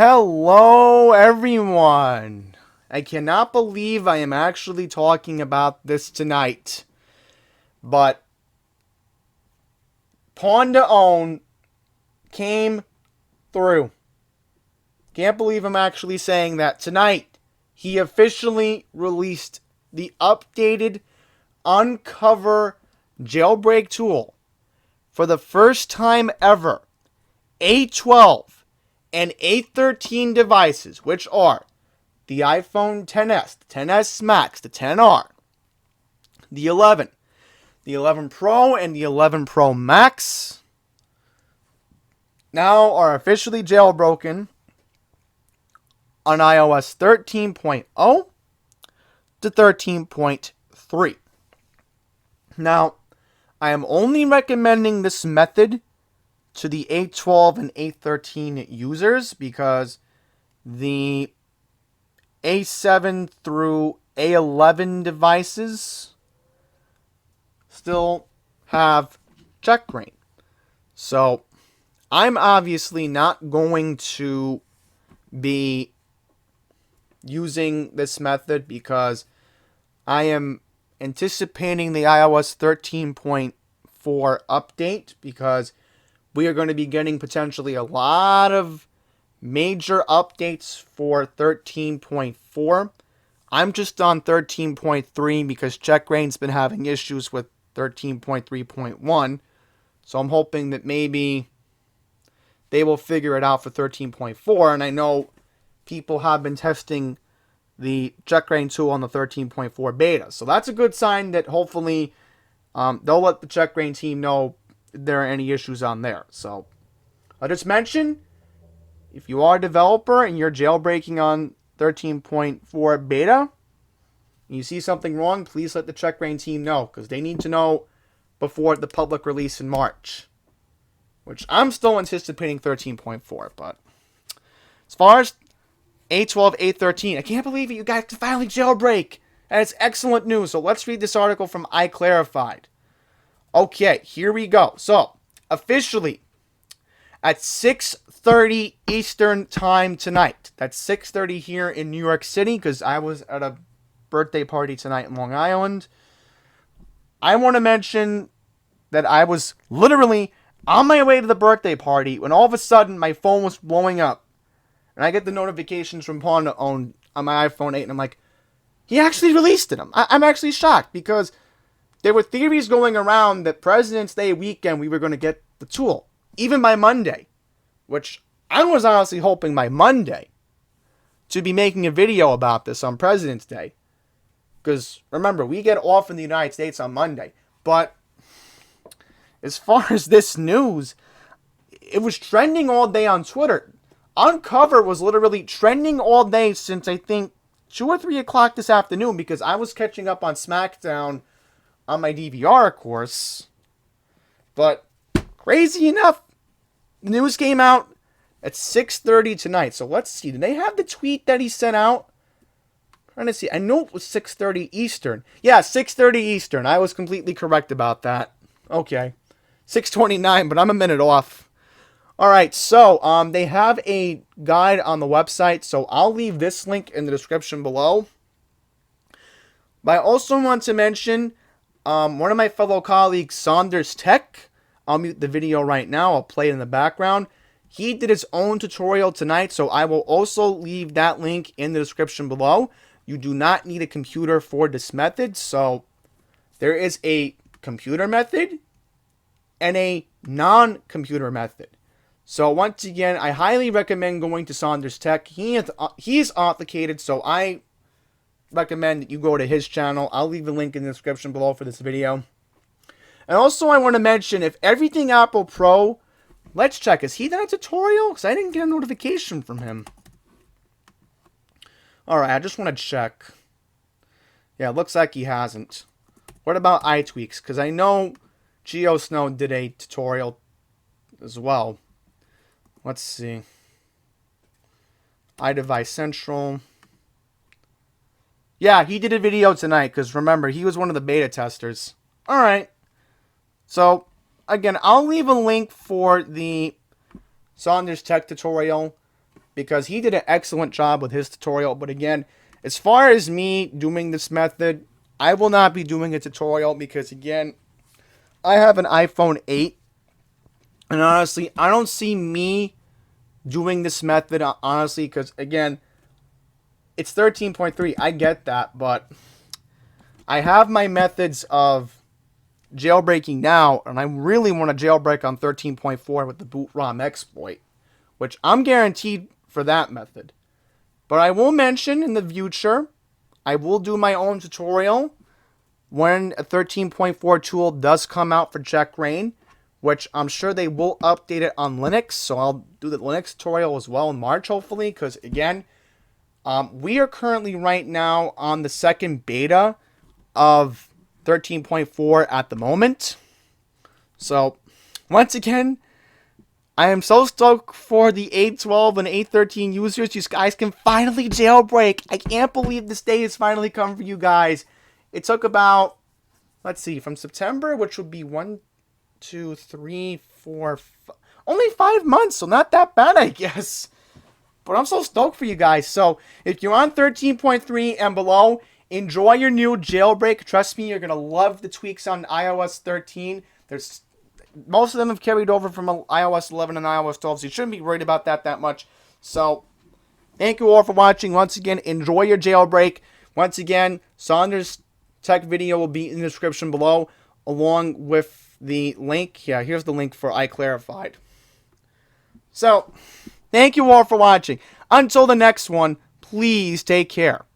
Hello, everyone. I cannot believe I am actually talking about this tonight. But Pawn to Own came through. Can't believe I'm actually saying that tonight. He officially released the updated Unc0ver Jailbreak tool for the first time ever. A12 and A13 devices, which are the iPhone XS, the XS Max, the XR, the 11, the 11 Pro, and the 11 Pro Max, now are officially jailbroken on iOS 13.0 to 13.3. Now, I am only recommending this method to the A12 and A13 users because the A7 through A11 devices still have checkbrain. So I'm obviously not going to be using this method because I am anticipating the iOS 13.4 update because we are going to be getting potentially a lot of major updates for 13.4. I'm just on 13.3 because checkbrain's been having issues with 13.3.1. So I'm hoping that maybe they will figure it out for 13.4. And I know people have been testing the checkbrain tool on the 13.4 beta. So that's a good sign that hopefully they'll let the checkbrain team know if there are any issues on there. So I'll just mention, if you are a developer and you're jailbreaking on 13.4 beta, and you see something wrong, please let the checkbrain team know, because they need to know before the public release in March, which I'm still anticipating 13.4. But as far as A12, A13, I can't believe it, you guys can finally jailbreak, and it's excellent news. So let's read this article from iClarified. Okay, here we go. So, officially, at 6:30 Eastern time tonight. That's 6:30 here in New York City because I was at a birthday party tonight in Long Island. I want to mention that I was literally on my way to the birthday party when all of a sudden my phone was blowing up. And I get the notifications from Pawn to Own on my iPhone 8 and I'm like, he actually released it. I'm actually shocked because there were theories going around that President's Day weekend we were going to get the tool. Even by Monday. Which I was honestly hoping by Monday to be making a video about this on President's Day. Because remember, we get off in the United States on Monday. But as far as this news, it was trending all day on Twitter. Unc0ver was literally trending all day since I think 2 or 3 o'clock this afternoon because I was catching up on SmackDown on my DVR, of course. But crazy enough, the news came out at 6:30 tonight. So let's see. Did they have the tweet that he sent out? I'm trying to see. I know it was 6:30 Eastern. Yeah, 6:30 Eastern. I was completely correct about that. Okay. 6:29, but I'm a minute off. Alright, so they have a guide on the website. So I'll leave this link in the description below. But I also want to mention one of my fellow colleagues, Saunders Tech. I'll mute the video right now. I'll play it in the background. He did his own tutorial tonight, so I will also leave that link in the description below. You do not need a computer for this method, so there is a computer method and a non-computer method. So once again, I highly recommend going to Saunders Tech. He's authenticated, so I recommend that you go to his channel. I'll leave the link in the description below for this video. And also I want to mention, if Everything Apple Pro, let's check. Has he done a tutorial? Because I didn't get a notification from him. Alright, I just want to check. Yeah, it looks like he hasn't. What about iTweaks? Because I know GeoSnow did a tutorial as well. Let's see. iDevice Central. Yeah, he did a video tonight, because remember, he was one of the beta testers. Alright. So, again, I'll leave a link for the Saunders Tech tutorial because he did an excellent job with his tutorial. But again, as far as me doing this method, I will not be doing a tutorial because, again, I have an iPhone 8. And honestly, I don't see me doing this method, honestly, because, again, it's 13.3. I get that, but I have my methods of jailbreaking now, and I really want to jailbreak on 13.4 with the boot ROM exploit, which I'm guaranteed for that method. But I will mention in the future, I will do my own tutorial when a 13.4 tool does come out for Jailbreak, which I'm sure they will update it on Linux, so I'll do the Linux tutorial as well in March, hopefully, because, again, we are currently right now on the second beta of 13.4 at the moment. So, once again, I am so stoked for the A12 and A13 users. You guys can finally jailbreak. I can't believe this day has finally come for you guys. It took about, let's see, from September, which would be 1, 2, 3, 4, only 5 months, so not that bad, I guess. But I'm so stoked for you guys. So, if you're on 13.3 and below, enjoy your new jailbreak. Trust me, you're going to love the tweaks on iOS 13. Most of them have carried over from iOS 11 and iOS 12, so you shouldn't be worried about that much. So, thank you all for watching. Once again, enjoy your jailbreak. Once again, Saunders' tech video will be in the description below, along with the link. Yeah, here's the link for iClarified. So, thank you all for watching. Until the next one, please take care.